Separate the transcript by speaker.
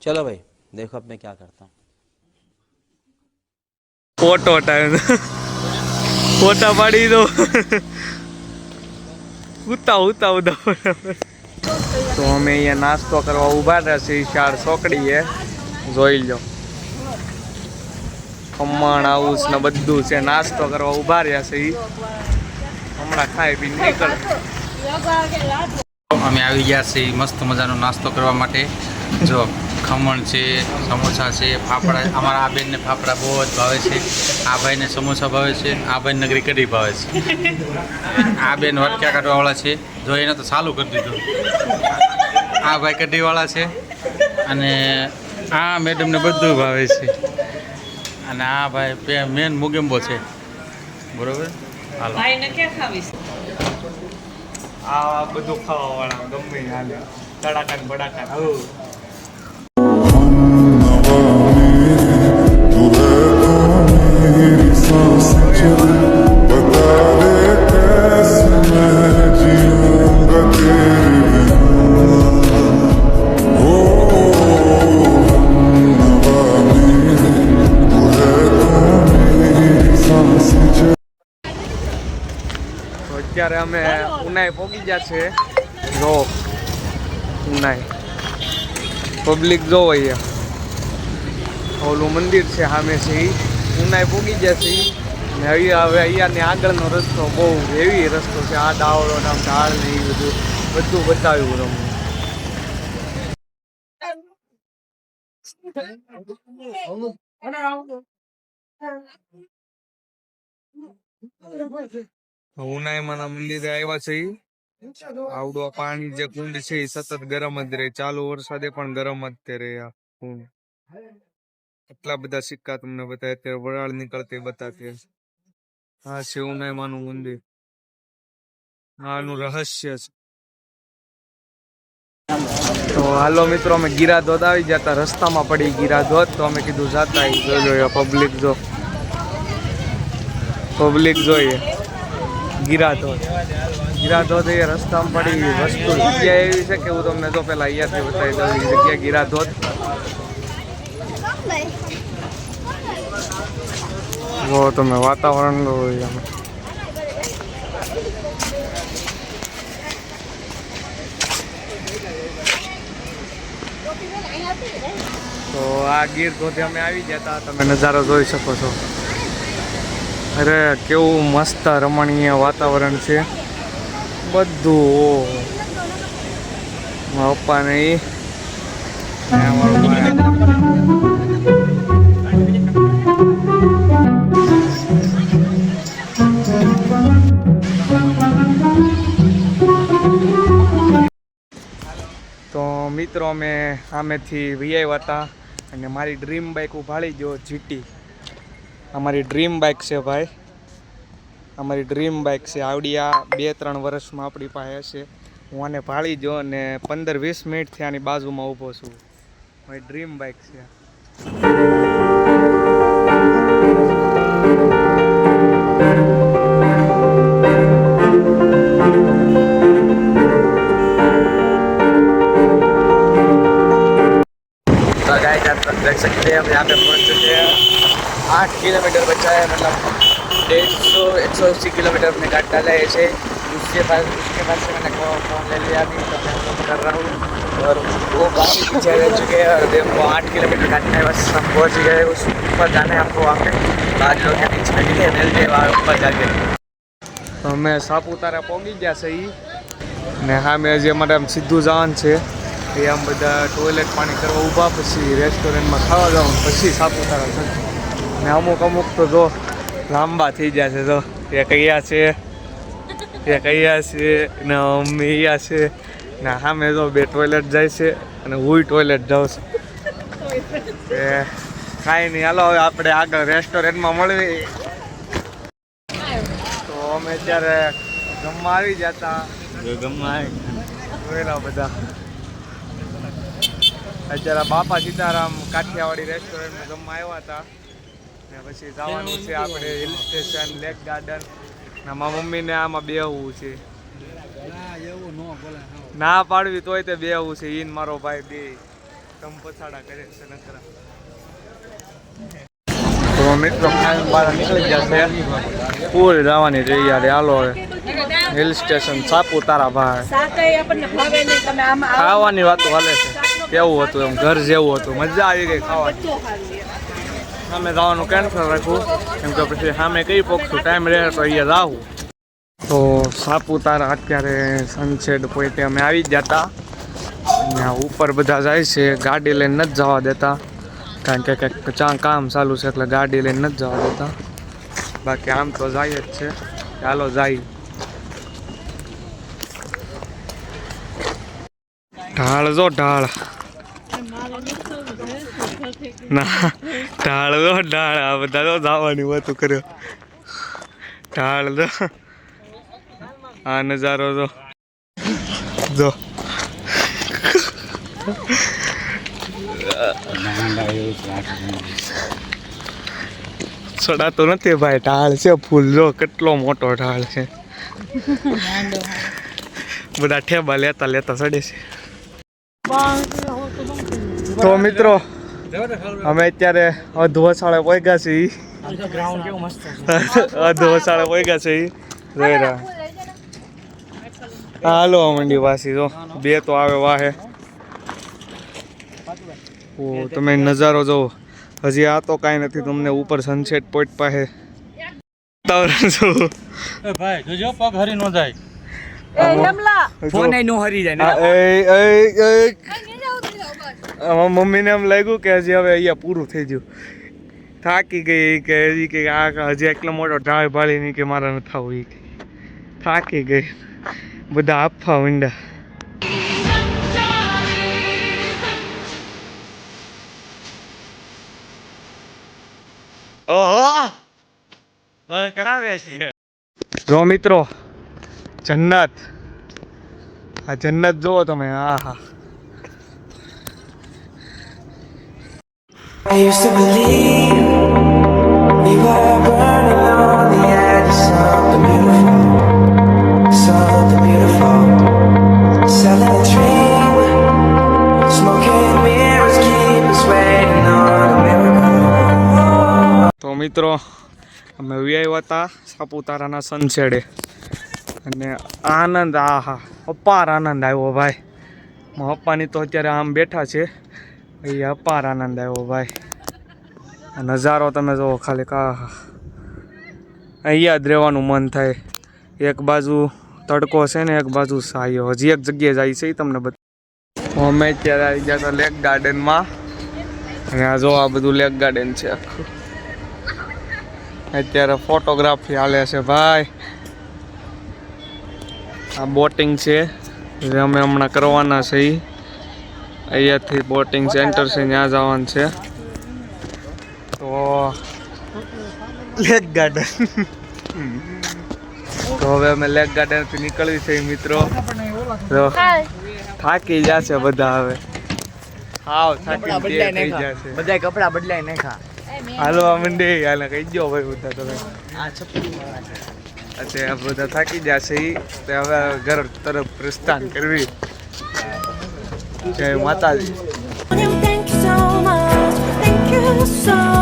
Speaker 1: चलो भाई देखो अब मैं क्या करता हूँ।
Speaker 2: फोटो टाइम फोटा पाड़ी दो ઉતા ઉતા ઉતા તો અમે અહીંયા નાસ્તો કરવા ઊભા રહ્યા છીએ શાળ ચોકડીએ જોઈ લો ખમણ હાઉસ ને બધું છે નાસ્તો કરવા ઊભા રહ્યા છે હમણાં ખાઈ પીને નીકળ
Speaker 3: અમે આવી ગયા છીએ મસ્ત મજાનો નાસ્તો કરવા માટે જો ખમણ છે સમોસા છે ફાફડા અમારા આ બેનને ફાફડા બહુ જ ભાવે છે આ ભાઈને સમોસા ભાવે છે આ ભાઈ નગરી કઢી ભાવે છે આ બેન વટક્યા કાઢવાવાળા છે જો એને તો ચાલુ કરી દીધું આ ભાઈ કઢીવાળા છે અને આ મેડમને બધું ભાવે છે અને આ ભાઈ મેન મુગેમ્બો છે બરોબર હાલો
Speaker 2: આ બધું ખાવાવાળા ગમે હાલે તડાકા બડાકા અત્યારે અમે ઉનાઈ પહોંચી ગયા છે જો ઉનાઈ પબ્લિક જો અહીંયા ઓલું મંદિર છે સામે છે એ ઉનાઈ પહોંચી ગયા છે ને અહીંયા હવે અહીંયાની આગળનો રસ્તો બહુ હેવી રસ્તો છે આ ડાવડો નામ ઢાળ ને એ બધું બતાવ્યું રમવું ઉનાઈમાં મંદિરે આવ્યા છે આવડો પાણી જે કુંડ છે એ સતત ગરમ જ રહે ચાલુ વરસાદે પણ ગરમ જ તે રહે આ કુંડ એટલા બધા સિક્કા તમને બતાવે અત્યારે વરાળ નીકળતે બતાવતી હા છે ઉનાઈમાનું મંદિર આનું રહસ્ય છે તો હાલો મિત્રો અમે ગિરાધોધ આવી જતા રસ્તામાં પડી ગિરાધોધ તો અમે કીધું જાતા જોઈ પબ્લિક જો પબ્લિક જોઈએ ગિરાધોધ એ રસ્તામાં પડી વસ્તુ જગ્યા એવી છે કે હું તમને તો પેલા અહીંયાથી બતાવી દઉં એ જગ્યા ગિરાધોધ જો તમે વાતાવરણ હોય તો આ ગીર ધોધે અમે આવી જતા તમે નજારો જોઈ શકો છો અરે કેવું મસ્ત રમણીય વાતાવરણ છે બધું પપ્પા નહીં તો મિત્રો અમે સામેથી વીઆઈ હતા અને મારી ડ્રીમ બાઇક ઉભાડી જો જીટી અમારી ડ્રીમ બાઇક છે ભાઈ અમારી ડ્રીમ બાઇક છે આવડી આ 2-3 વર્ષમાં આપણી પાસે છે હું આને ભાળી જો અને 15-20 મિનિટથી આની બાજુમાં ઊભો છું મારી ડ્રીમ બાઇક છે तो गाइस आप देख सकते हैं हम यहाँ पे पहुँच चुके हैं 8 किलोमीटर बचा है मतलब 150-180 किलोमीटर अपने काट डाला है ऐसे उसके बाद से मैंने फ़ोन ले लिया अभी तो मैं फ़ोन कर रहा हूँ और वो काफ़ी पीछे रह चुके हैं और देखो 8 किलोमीटर काटना है बस हम पहुँच गए उस ऊपर जाना है हमको वहाँ पे बाद लोग के बीच में मिले मिलते वहाँ ऊपर जाके तो मैं सापुतारा पहुँची गया सही ने हाँ मैं हજી અમારે આમ સીધું જવાનું છે એ આમ બધા ટોયલેટ પાણી કરવા ઊભા પછી રેસ્ટોરન્ટમાં ખાવા જવાનું પછી સાપુતારા થશે ને અમુક તો જો લાંબા થઈ જશે તો એ કયા છે ને અમે અહીંયા છે ને સામે જો 2 ટોયલેટ જાય છે અને હું ટોયલેટ જાઉં છું કાંઈ નહીં, હાલો હવે આપણે આગળ રેસ્ટોરન્ટમાં મળવી. તો અમે અત્યારે જમવા આવી જતા જોયેલા બધા. અત્યારે બાપા સીતારામ કાઠિયાવાડી રેસ્ટોરન્ટમાં જમવા આવ્યા હતા ને પછી જવાનું છે આપણે હિલ સ્ટેશન, લેક ગાર્ડન. મારા મમ્મીને આમાં બેહવું છે, ના પાડવી તોય તે બેહવું છે. ઈન મારો ભાઈ બે તમ પછાડા કરે છે નકરા. તો મિત્રો બહાર નીકળી જશે, પૂર જવાની તૈયારી. હાલો હવે હિલ સ્ટેશન સાપુતારા ભાઈ. ખાવાની વાતો હાલે છે, કેવું હતું એમ ઘર જેવું હતું, મજા આવી ગઈ ખાવાની. સામે જવાનું કેન્સલ રાખ્યું કેમ કે પછી સામે કઈ પોખશું, ટાઈમ રહે તો અહીંયા જાવું. તો સાપુતારા અત્યારે સનસેટ પોઈન્ટે અમે આવી જ જતા. અને ઉપર બધા જાય છે, ગાડી લઈને નથી જવા દેતા કારણ કે કંઈક કામ ચાલુ છે એટલે ગાડી લઈને નથી જવા દેતા. બાકી આમ તો જાય જ છે. ચાલો જાય. ઢાળ જો ઢાળ, ના ઢાળ જો ઢાળ. આ બધા તો જવાની વાતું કર્યો. ઢાળ જો, આ નજારો જો જો. ચડાતો નથી ભાઈ, ઢાળ છે ફૂલ. જો કેટલો મોટો ઢાળ છે. બધા ઠેબા લેતા લેતા ચડે છે. તો મિત્રો અમે અત્યારે અધવસાળે પહોંચ્યા છીએ. અધવસાળે પહોંચ્યા છીએ. જોઈ રહ્યા હાલો મંડી પાછી જો બે તો આવે વાહે. ઓ તમે નજારો જોવો. હજી આ તો કાંઈ નથી, તમને ઉપર સનસેટ પોઈન્ટ પાસે વાતાવરણ જોવો.
Speaker 3: ભાઈ જોજો પગ હરી ન જાય.
Speaker 2: મમ્મીને એમ લાગ્યું કે હજી હવે અહીંયા પૂરું થઈ ગયું. થાકી ગઈ કે હજી કે આ હજી એટલો મોટો ઢાળ ભાળી નહીં કે મારા ન થવું. એ થાકી ગઈ. બધા આપવા માંડ્યા. જો મિત્રો જન્નત, આ જન્નત જુઓ તમે. આહા
Speaker 4: I used to believe we were burning on the edge of something beautiful, selling a dream, smoking mirrors keep us waiting on a miracle.
Speaker 2: તો મિત્રો અમે વ્યાયા હતા સાપુતારાના સનસેડે અને આનંદ, આહા અપાર આનંદ આવ્યો ભાઈ. મારા પપ્પાની તો અત્યારે આમ બેઠા છે, અહીંયા અપાર આનંદ આવ્યો ભાઈ. નજારો તમે જુઓ ખાલી. અહીંયા જ રહેવાનું મન થાય. એક બાજુ તડકો છે ને એક બાજુ સાયો. હજી એક જગ્યાએ જાય છે એ તમને બતાવું. અમે અત્યારે આવી ગયા હતા લેક ગાર્ડનમાં અને આ જો આ બધું લેક ગાર્ડન છે આખું. અત્યારે ફોટોગ્રાફી હાલે છે ભાઈ. આ બોટિંગ છે જે અમે હમણાં કરવાના છે. અહીંયાથી બોટિંગ સેન્ટર છે, ત્યાં જવાનું છે. તો લેક ગાર્ડન. તો હવે અમે લેક ગાર્ડનથી નીકળવી છે મિત્રો. થાકી જશે બધા હવે. હાવ થાકી થઈ જશે બધા. કપડા બદલાઈ નાખા. હાલવા મંડે હાલે કહી દો ભાઈ બધા તમે. આ બધા થાકી જશે. તે હવે ઘર તરફ પ્રસ્થાન કરવી. જય માતાજી.
Speaker 4: Thank you so much, thank you so